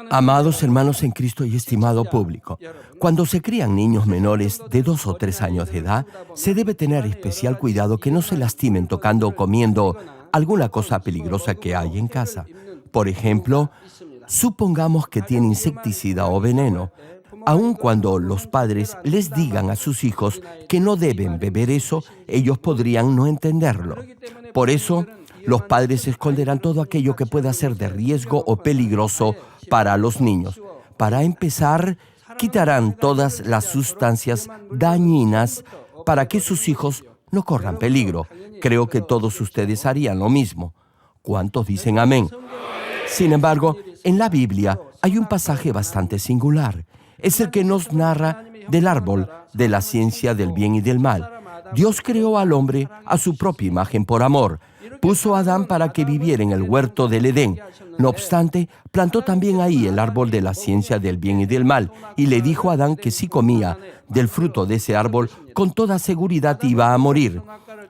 Amados hermanos en Cristo y estimado público, cuando se crían niños menores de 2 o 3 años de edad, se debe tener especial cuidado que no se lastimen tocando o comiendo alguna cosa peligrosa que hay en casa. Por ejemplo, supongamos que tiene insecticida o veneno. Aun cuando los padres les digan a sus hijos que no deben beber eso, ellos podrían no entenderlo. Por eso, los padres esconderán todo aquello que pueda ser de riesgo o peligroso para los niños. Para empezar, quitarán todas las sustancias dañinas para que sus hijos no corran peligro. Creo que todos ustedes harían lo mismo. ¿Cuántos dicen amén? Sin embargo, en la Biblia hay un pasaje bastante singular. Es el que nos narra del árbol de la ciencia del bien y del mal. Dios creó al hombre a su propia imagen por amor. Puso a Adán para que viviera en el huerto del Edén. No obstante, plantó también ahí el árbol de la ciencia del bien y del mal, y le dijo a Adán que si comía del fruto de ese árbol, con toda seguridad iba a morir.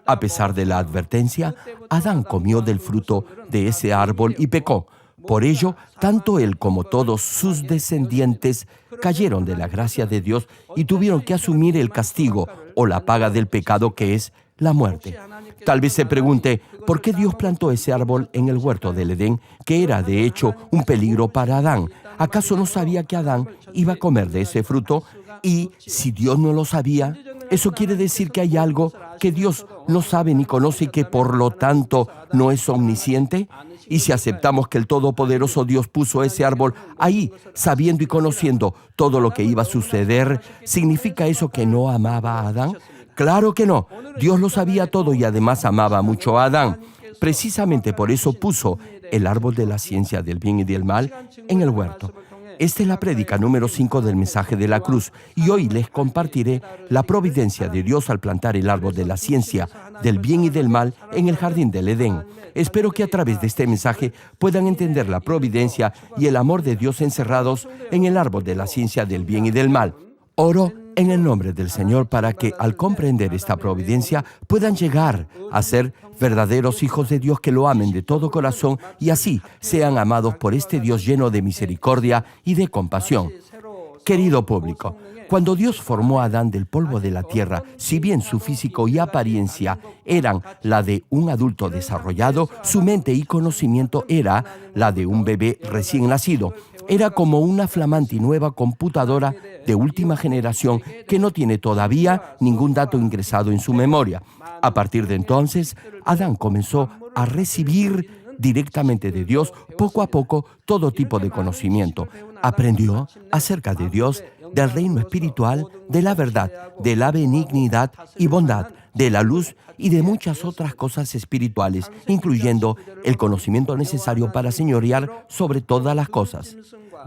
A pesar de la advertencia, Adán comió del fruto de ese árbol y pecó. Por ello, tanto él como todos sus descendientes cayeron de la gracia de Dios y tuvieron que asumir el castigo o la paga del pecado, que es la muerte. Tal vez se pregunte, ¿por qué Dios plantó ese árbol en el huerto del Edén, que era de hecho un peligro para Adán? ¿Acaso no sabía que Adán iba a comer de ese fruto? Y si Dios no lo sabía, eso quiere decir que hay algo que Dios no sabe ni conoce y que por lo tanto no es omnisciente. Y si aceptamos que el Todopoderoso Dios puso ese árbol ahí, sabiendo y conociendo todo lo que iba a suceder, ¿significa eso que no amaba a Adán? Claro que no. Dios lo sabía todo y además amaba mucho a Adán. Precisamente por eso puso el árbol de la ciencia del bien y del mal en el huerto. Esta es la prédica número 5 del mensaje de la cruz, y hoy les compartiré la providencia de Dios al plantar el árbol de la ciencia del bien y del mal en el jardín del Edén. Espero que a través de este mensaje puedan entender la providencia y el amor de Dios encerrados en el árbol de la ciencia del bien y del mal. Oro en el nombre del Señor para que al comprender esta providencia puedan llegar a ser verdaderos hijos de Dios que lo amen de todo corazón y así sean amados por este Dios lleno de misericordia y de compasión. Querido público, cuando Dios formó a Adán del polvo de la tierra, si bien su físico y apariencia eran la de un adulto desarrollado, su mente y conocimiento era la de un bebé recién nacido. Era como una flamante y nueva computadora de última generación que no tiene todavía ningún dato ingresado en su memoria. A partir de entonces, Adán comenzó a recibir directamente de Dios, poco a poco, todo tipo de conocimiento. Aprendió acerca de Dios, del reino espiritual, de la verdad, de la benignidad y bondad, de la luz y de muchas otras cosas espirituales, incluyendo el conocimiento necesario para señorear sobre todas las cosas.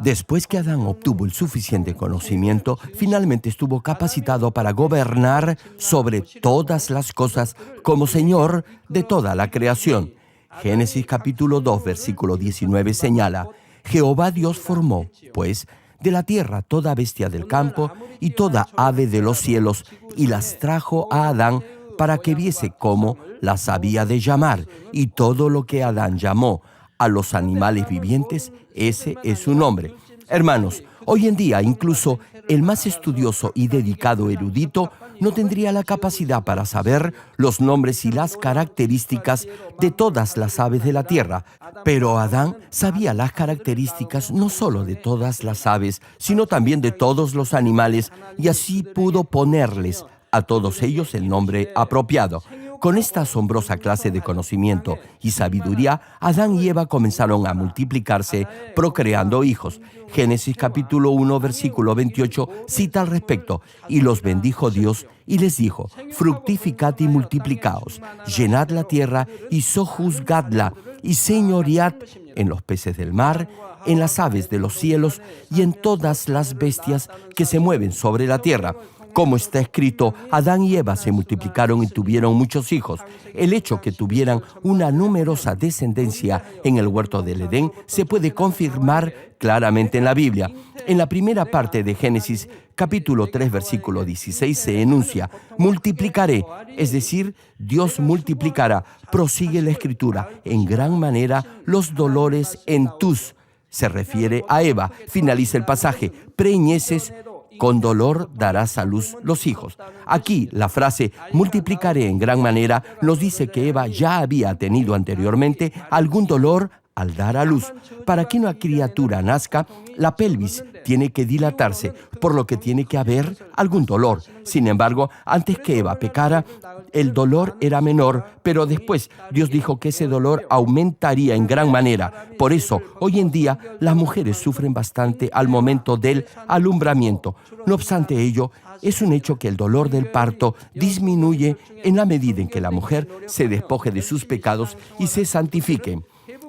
Después que Adán obtuvo el suficiente conocimiento, finalmente estuvo capacitado para gobernar sobre todas las cosas como Señor de toda la creación. Génesis capítulo 2, versículo 19 señala: Jehová Dios formó, pues, de la tierra toda bestia del campo y toda ave de los cielos, y las trajo a Adán para que viese cómo las había de llamar. Y todo lo que Adán llamó a los animales vivientes, ese es su nombre. Hermanos, hoy en día incluso el más estudioso y dedicado erudito no tendría la capacidad para saber los nombres y las características de todas las aves de la tierra. Pero Adán sabía las características no solo de todas las aves, sino también de todos los animales, y así pudo ponerles a todos ellos el nombre apropiado. Con esta asombrosa clase de conocimiento y sabiduría, Adán y Eva comenzaron a multiplicarse, procreando hijos. Génesis capítulo 1, versículo 28 cita al respecto: y los bendijo Dios y les dijo: fructificad y multiplicaos, llenad la tierra y sojuzgadla, y señoread en los peces del mar, en las aves de los cielos y en todas las bestias que se mueven sobre la tierra. Como está escrito, Adán y Eva se multiplicaron y tuvieron muchos hijos. El hecho que tuvieran una numerosa descendencia en el huerto del Edén se puede confirmar claramente en la Biblia. En la primera parte de Génesis, capítulo 3, versículo 16, se enuncia: multiplicaré, es decir, Dios multiplicará, prosigue la Escritura, en gran manera los dolores en tus. Se refiere a Eva. Finaliza el pasaje. Preñeces, con dolor darás a luz los hijos. Aquí la frase multiplicaré en gran manera nos dice que Eva ya había tenido anteriormente algún dolor al dar a luz. Para que una criatura nazca, la pelvis tiene que dilatarse, por lo que tiene que haber algún dolor. Sin embargo, antes que Eva pecara, el dolor era menor, pero después Dios dijo que ese dolor aumentaría en gran manera. Por eso, hoy en día, las mujeres sufren bastante al momento del alumbramiento. No obstante ello, es un hecho que el dolor del parto disminuye en la medida en que la mujer se despoje de sus pecados y se santifique.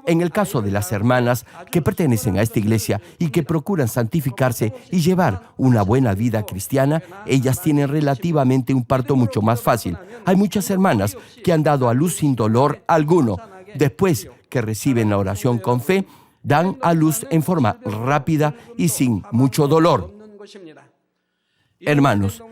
En el caso de las hermanas que pertenecen a esta iglesia y que procuran santificarse y llevar una buena vida cristiana, ellas tienen relativamente un parto mucho más fácil. Hay muchas hermanas que han dado a luz sin dolor alguno. Después que reciben la oración con fe, dan a luz en forma rápida y sin mucho dolor. Hermanos,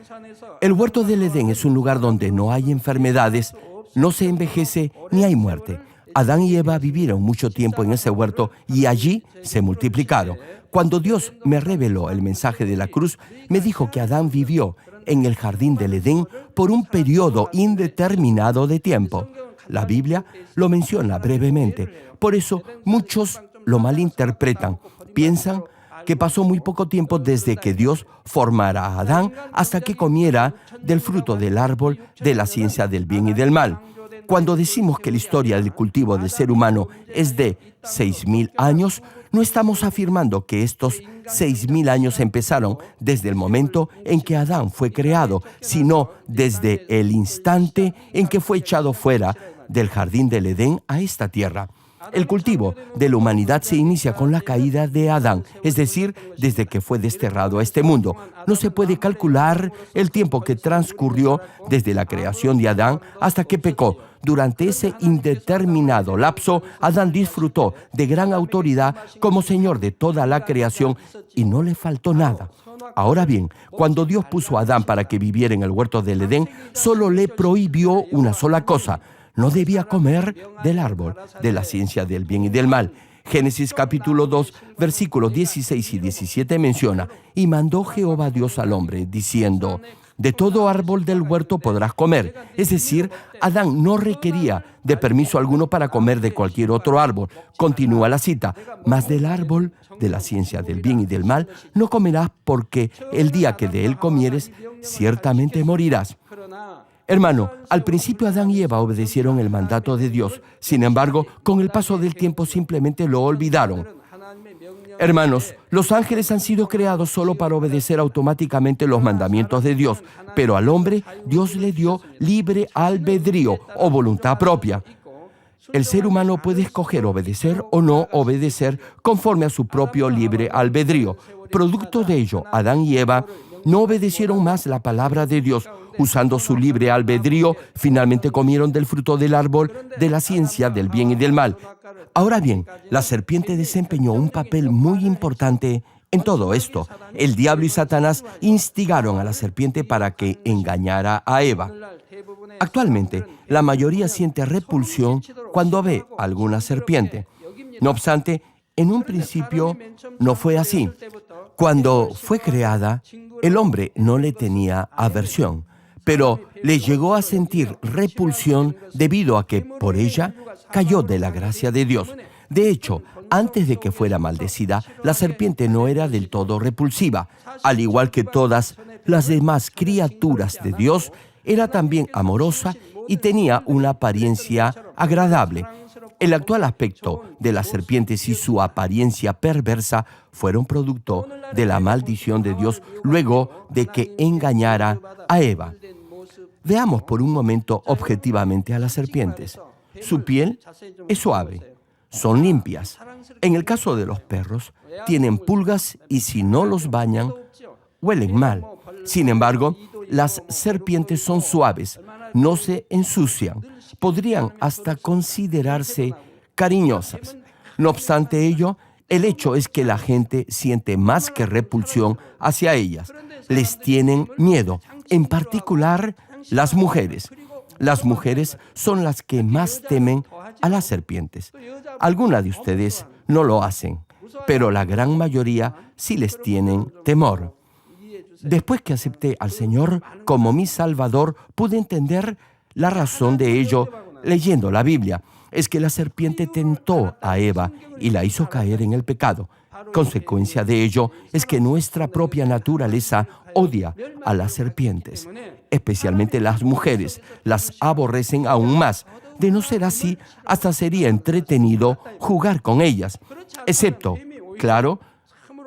el huerto del Edén es un lugar donde no hay enfermedades, no se envejece ni hay muerte. Adán y Eva vivieron mucho tiempo en ese huerto y allí se multiplicaron. Cuando Dios me reveló el mensaje de la cruz, me dijo que Adán vivió en el jardín del Edén por un periodo indeterminado de tiempo. La Biblia lo menciona brevemente. Por eso muchos lo malinterpretan. Piensan que pasó muy poco tiempo desde que Dios formara a Adán hasta que comiera del fruto del árbol de la ciencia del bien y del mal. Cuando decimos que la historia del cultivo del ser humano es de 6.000 años, no estamos afirmando que estos 6.000 años empezaron desde el momento en que Adán fue creado, sino desde el instante en que fue echado fuera del jardín del Edén a esta tierra. El cultivo de la humanidad se inicia con la caída de Adán, es decir, desde que fue desterrado a este mundo. No se puede calcular el tiempo que transcurrió desde la creación de Adán hasta que pecó. Durante ese indeterminado lapso, Adán disfrutó de gran autoridad como Señor de toda la creación y no le faltó nada. Ahora bien, cuando Dios puso a Adán para que viviera en el huerto del Edén, solo le prohibió una sola cosa: no debía comer del árbol de la ciencia del bien y del mal. Génesis capítulo 2, versículos 16 y 17 menciona: y mandó Jehová Dios al hombre, diciendo: de todo árbol del huerto podrás comer. Es decir, Adán no requería de permiso alguno para comer de cualquier otro árbol. Continúa la cita: mas del árbol de la ciencia del bien y del mal no comerás, porque el día que de él comieres, ciertamente morirás. Hermano, al principio Adán y Eva obedecieron el mandato de Dios. Sin embargo, con el paso del tiempo simplemente lo olvidaron. Hermanos, los ángeles han sido creados solo para obedecer automáticamente los mandamientos de Dios, pero al hombre Dios le dio libre albedrío o voluntad propia. El ser humano puede escoger obedecer o no obedecer conforme a su propio libre albedrío. Producto de ello, Adán y Eva no obedecieron más la palabra de Dios. Usando su libre albedrío, finalmente comieron del fruto del árbol de la ciencia del bien y del mal. Ahora bien, la serpiente desempeñó un papel muy importante en todo esto. El diablo y Satanás instigaron a la serpiente para que engañara a Eva. Actualmente, la mayoría siente repulsión cuando ve alguna serpiente. No obstante, en un principio no fue así. Cuando fue creada, el hombre no le tenía aversión, pero le llegó a sentir repulsión debido a que por ella cayó de la gracia de Dios. De hecho, antes de que fuera maldecida, la serpiente no era del todo repulsiva. Al igual que todas las demás criaturas de Dios, era también amorosa y tenía una apariencia agradable. El actual aspecto de las serpientes y su apariencia perversa fueron producto de la maldición de Dios luego de que engañara a Eva. Veamos por un momento objetivamente a las serpientes. Su piel es suave, son limpias. En el caso de los perros, tienen pulgas y si no los bañan, huelen mal. Sin embargo, las serpientes son suaves, no se ensucian, podrían hasta considerarse cariñosas. No obstante ello, el hecho es que la gente siente más que repulsión hacia ellas. Les tienen miedo, en particular las mujeres. Las mujeres son las que más temen a las serpientes. Algunas de ustedes no lo hacen. pero la gran mayoría sí les tienen temor. Después que acepté al Señor como mi Salvador, pude entender la razón de ello leyendo la Biblia. Es que la serpiente tentó a Eva y la hizo caer en el pecado. Consecuencia de ello es que nuestra propia naturaleza odia a las serpientes. Especialmente las mujeres las aborrecen aún más. De no ser así, hasta sería entretenido jugar con ellas, excepto, claro,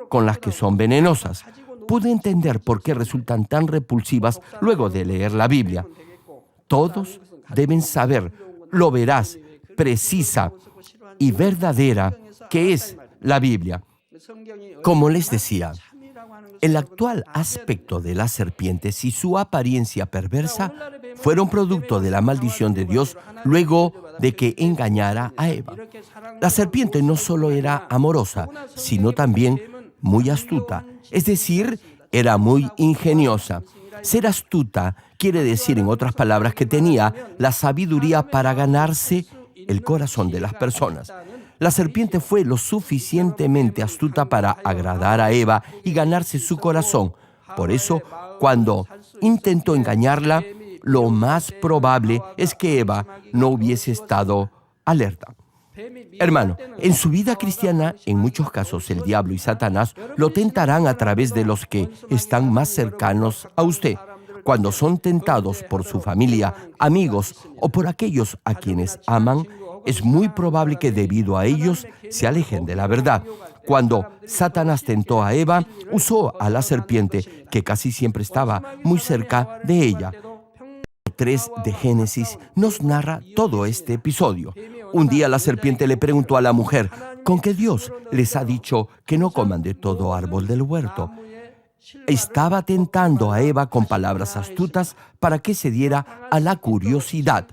con las que son venenosas. Pude entender por qué resultan tan repulsivas luego de leer la Biblia. Todos deben saber lo veraz, precisa y verdadera que es la Biblia. Como les decía, el actual aspecto de las serpientes y su apariencia perversa fueron producto de la maldición de Dios luego de que engañara a Eva. La serpiente no solo era amorosa, sino también muy astuta, es decir, era muy ingeniosa. Ser astuta quiere decir, en otras palabras, que tenía la sabiduría para ganarse el corazón de las personas. La serpiente fue lo suficientemente astuta para agradar a Eva y ganarse su corazón. Por eso, cuando intentó engañarla, lo más probable es que Eva no hubiese estado alerta. Hermano, en su vida cristiana, en muchos casos el diablo y Satanás lo tentarán a través de los que están más cercanos a usted. Cuando son tentados por su familia, amigos o por aquellos a quienes aman, es muy probable que debido a ellos se alejen de la verdad. Cuando Satanás tentó a Eva, usó a la serpiente, que casi siempre estaba muy cerca de ella. 3 de Génesis nos narra todo este episodio. Un día la serpiente le preguntó a la mujer, ¿con qué Dios les ha dicho que no coman de todo árbol del huerto? Estaba tentando a Eva con palabras astutas para que se diera a la curiosidad.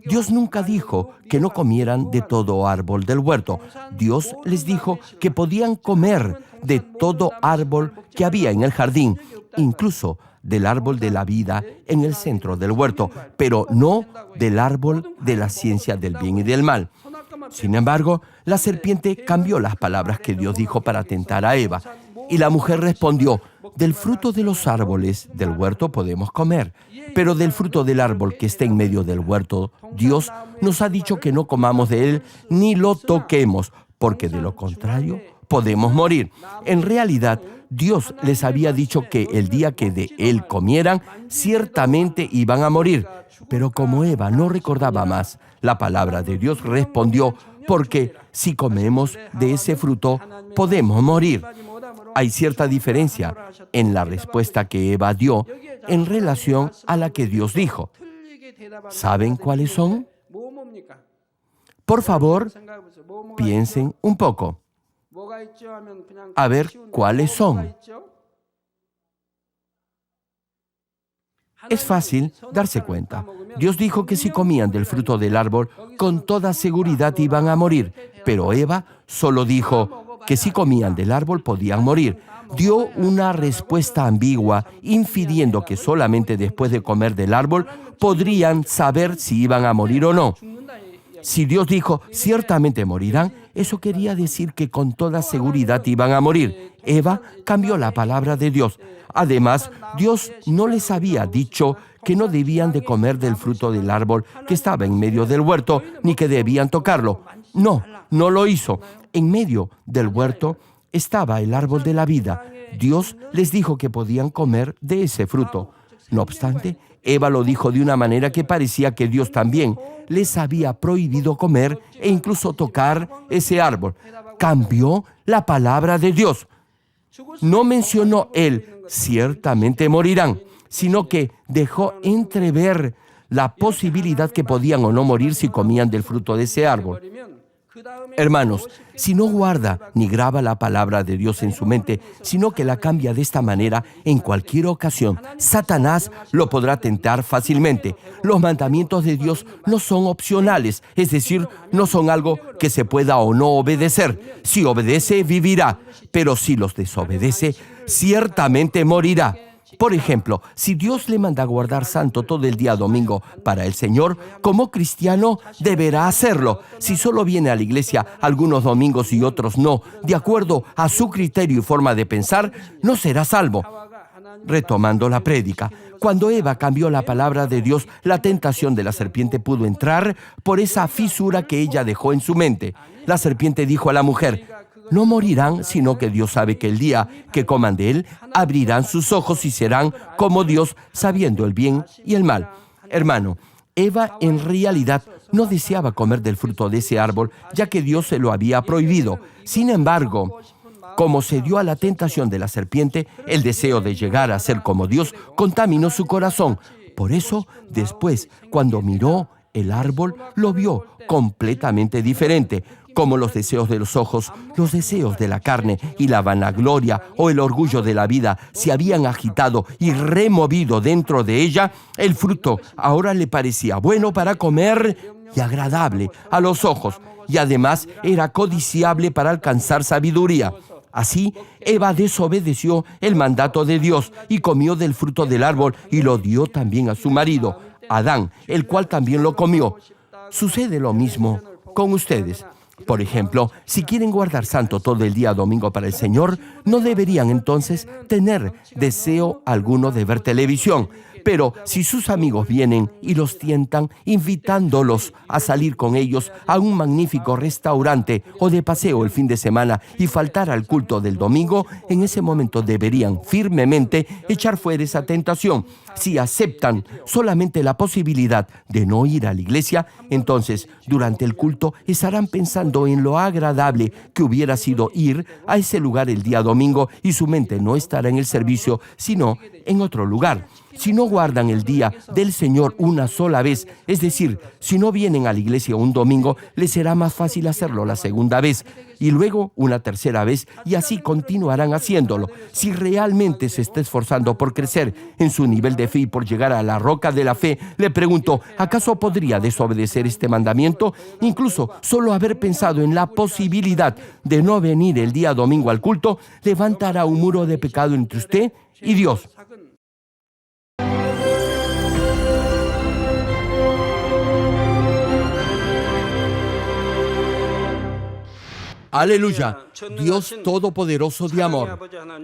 Dios nunca dijo que no comieran de todo árbol del huerto. Dios les dijo que podían comer de todo árbol que había en el jardín, incluso del árbol de la vida en el centro del huerto, pero no del árbol de la ciencia del bien y del mal. Sin embargo, la serpiente cambió las palabras que Dios dijo para tentar a Eva. Y la mujer respondió, del fruto de los árboles del huerto podemos comer, pero del fruto del árbol que está en medio del huerto, Dios nos ha dicho que no comamos de él ni lo toquemos, porque de lo contrario podemos morir. En realidad, Dios les había dicho que el día que de él comieran, ciertamente iban a morir. Pero como Eva no recordaba más, la palabra de Dios respondió, porque si comemos de ese fruto, podemos morir. Hay cierta diferencia en la respuesta que Eva dio en relación a la que Dios dijo. ¿Saben cuáles son? Por favor, piensen un poco. A ver, ¿cuáles son? Es fácil darse cuenta. Dios dijo que si comían del fruto del árbol, con toda seguridad iban a morir. Pero Eva solo dijo que si comían del árbol podían morir. Dio una respuesta ambigua, infiriendo que solamente después de comer del árbol podrían saber si iban a morir o no. Si Dios dijo, ciertamente morirán, eso quería decir que con toda seguridad iban a morir. Eva cambió la palabra de Dios. Además, Dios no les había dicho que no debían de comer del fruto del árbol que estaba en medio del huerto, ni que debían tocarlo. No lo hizo. En medio del huerto estaba el árbol de la vida. Dios les dijo que podían comer de ese fruto. No obstante, Eva lo dijo de una manera que parecía que Dios también les había prohibido comer e incluso tocar ese árbol. Cambió la palabra de Dios. No mencionó él, ciertamente morirán, sino que dejó entrever la posibilidad que podían o no morir si comían del fruto de ese árbol. Hermanos, si no guarda ni graba la palabra de Dios en su mente, sino que la cambia de esta manera en cualquier ocasión, Satanás lo podrá tentar fácilmente. Los mandamientos de Dios no son opcionales, es decir, no son algo que se pueda o no obedecer. Si obedece, vivirá, pero si los desobedece, ciertamente morirá. Por ejemplo, si Dios le manda guardar santo todo el día domingo para el Señor, como cristiano deberá hacerlo. Si solo viene a la iglesia algunos domingos y otros no, de acuerdo a su criterio y forma de pensar, no será salvo. Retomando la prédica, cuando Eva cambió la palabra de Dios, la tentación de la serpiente pudo entrar por esa fisura que ella dejó en su mente. La serpiente dijo a la mujer: no morirán, sino que Dios sabe que el día que coman de él, abrirán sus ojos y serán como Dios, sabiendo el bien y el mal. Hermano, Eva en realidad no deseaba comer del fruto de ese árbol, ya que Dios se lo había prohibido. Sin embargo, como se dio a la tentación de la serpiente, el deseo de llegar a ser como Dios contaminó su corazón. Por eso, después, cuando miró el árbol, lo vio completamente diferente. Como los deseos de los ojos, los deseos de la carne y la vanagloria o el orgullo de la vida se habían agitado y removido dentro de ella, el fruto ahora le parecía bueno para comer y agradable a los ojos, y además era codiciable para alcanzar sabiduría. Así, Eva desobedeció el mandato de Dios y comió del fruto del árbol y lo dio también a su marido, Adán, el cual también lo comió. Sucede lo mismo con ustedes. Por ejemplo, si quieren guardar santo todo el día domingo para el Señor, no deberían entonces tener deseo alguno de ver televisión. Pero si sus amigos vienen y los tientan, invitándolos a salir con ellos a un magnífico restaurante o de paseo el fin de semana y faltar al culto del domingo, en ese momento deberían firmemente echar fuera esa tentación. Si aceptan solamente la posibilidad de no ir a la iglesia, entonces durante el culto estarán pensando en lo agradable que hubiera sido ir a ese lugar el día domingo y su mente no estará en el servicio, sino en otro lugar. Si no guardan el día del Señor una sola vez, es decir, si no vienen a la iglesia un domingo, les será más fácil hacerlo la segunda vez y luego una tercera vez, y así continuarán haciéndolo. Si realmente se está esforzando por crecer en su nivel de fe y por llegar a la roca de la fe, le pregunto, ¿acaso podría desobedecer este mandamiento? Incluso solo haber pensado en la posibilidad de no venir el día domingo al culto levantará un muro de pecado entre usted y Dios. Aleluya, Dios Todopoderoso de amor,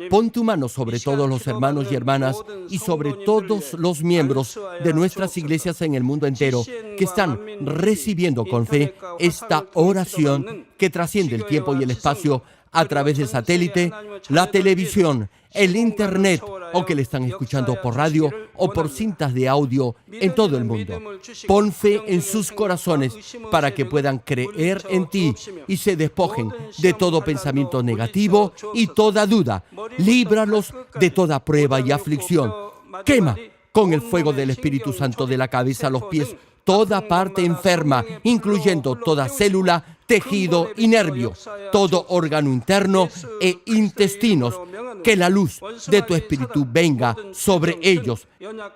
pon tu mano sobre todos los hermanos y hermanas y sobre todos los miembros de nuestras iglesias en el mundo entero que están recibiendo con fe esta oración que trasciende el tiempo y el espacio a través del satélite, la televisión, el internet, o que le están escuchando por radio o por cintas de audio en todo el mundo. Pon fe en sus corazones para que puedan creer en ti y se despojen de todo pensamiento negativo y toda duda. Líbralos de toda prueba y aflicción. Quema con el fuego del Espíritu Santo de la cabeza a los pies toda parte enferma, incluyendo toda célula, tejido y nervio, todo órgano interno e intestinos. Que la luz de tu Espíritu venga sobre ellos.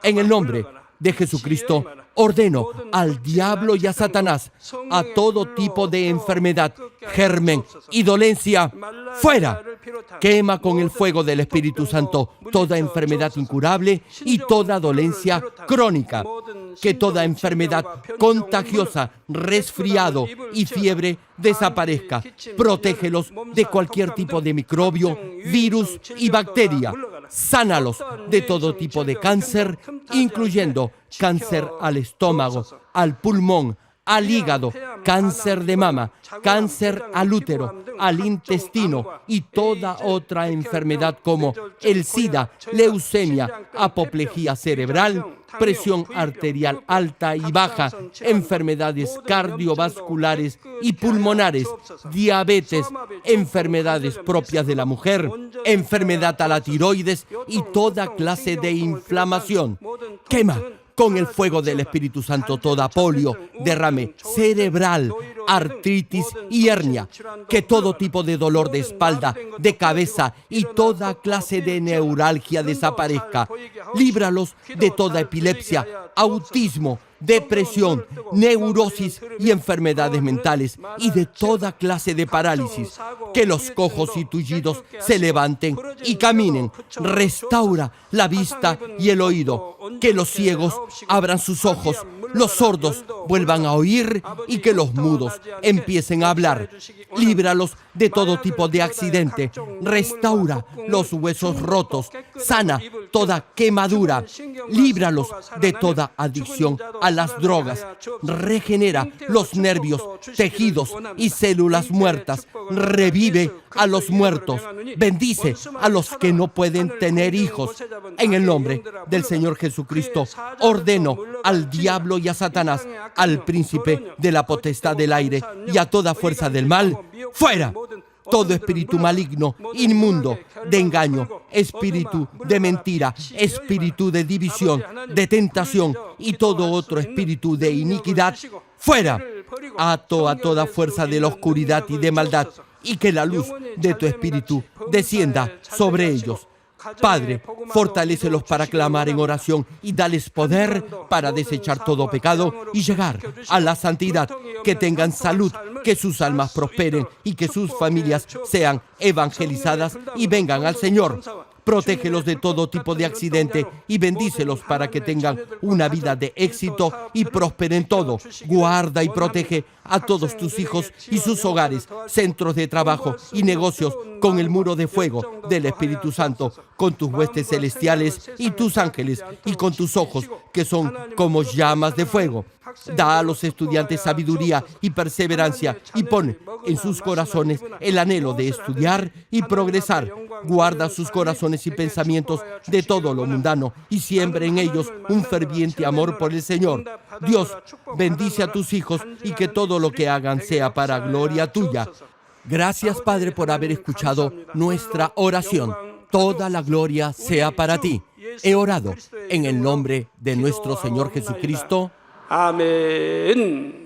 En el nombre de Jesucristo, ordeno al diablo y a Satanás, a todo tipo de enfermedad, germen y dolencia, fuera. Quema con el fuego del Espíritu Santo toda enfermedad incurable y toda dolencia crónica. Que toda enfermedad contagiosa, resfriado y fiebre desaparezca. Protégelos de cualquier tipo de microbio, virus y bacteria. Sánalos de todo tipo de cáncer, incluyendo cáncer al estómago, al pulmón, al hígado, cáncer de mama, cáncer al útero, al intestino y toda otra enfermedad como el SIDA, leucemia, apoplejía cerebral, presión arterial alta y baja, enfermedades cardiovasculares y pulmonares, diabetes, enfermedades propias de la mujer, enfermedad a la tiroides y toda clase de inflamación. Quema con el fuego del Espíritu Santo toda polio, derrame cerebral, artritis y hernia, que todo tipo de dolor de espalda, de cabeza y toda clase de neuralgia desaparezca. Líbralos de toda epilepsia, autismo, depresión, neurosis y enfermedades mentales y de toda clase de parálisis. Que los cojos y tullidos se levanten y caminen. Restaura la vista y el oído. Que los ciegos abran sus ojos, los sordos vuelvan a oír y que los mudos empiecen a hablar. Líbralos de todo tipo de accidente. Restaura los huesos rotos. Sana toda quemadura. Líbralos de toda adicción a las drogas. Regenera los nervios, tejidos y células muertas. Revive a los muertos. Bendice a los que no pueden tener hijos. En el nombre del Señor Jesucristo, ordeno al diablo y a Satanás, al príncipe de la potestad del aire y a toda fuerza del mal, ¡fuera! Todo espíritu maligno, inmundo, de engaño, espíritu de mentira, espíritu de división, de tentación y todo otro espíritu de iniquidad, ¡fuera! Ato a toda fuerza de la oscuridad y de maldad, y que la luz de tu espíritu descienda sobre ellos. Padre, fortalécelos para clamar en oración y dales poder para desechar todo pecado y llegar a la santidad. Que tengan salud, que sus almas prosperen y que sus familias sean evangelizadas y vengan al Señor. Protégelos de todo tipo de accidente y bendícelos para que tengan una vida de éxito y prosperen todo. Guarda y protege a todos tus hijos y sus hogares, centros de trabajo y negocios con el muro de fuego del Espíritu Santo, con tus huestes celestiales y tus ángeles y con tus ojos que son como llamas de fuego. Da a los estudiantes sabiduría y perseverancia y pone en sus corazones el anhelo de estudiar y progresar. Guarda sus corazones y pensamientos de todo lo mundano y siembra en ellos un ferviente amor por el Señor. Dios, bendice a tus hijos y que todo lo que hagan sea para gloria tuya. Gracias, Padre, por haber escuchado nuestra oración. Toda la gloria sea para ti. He orado en el nombre de nuestro Señor Jesucristo. 아멘.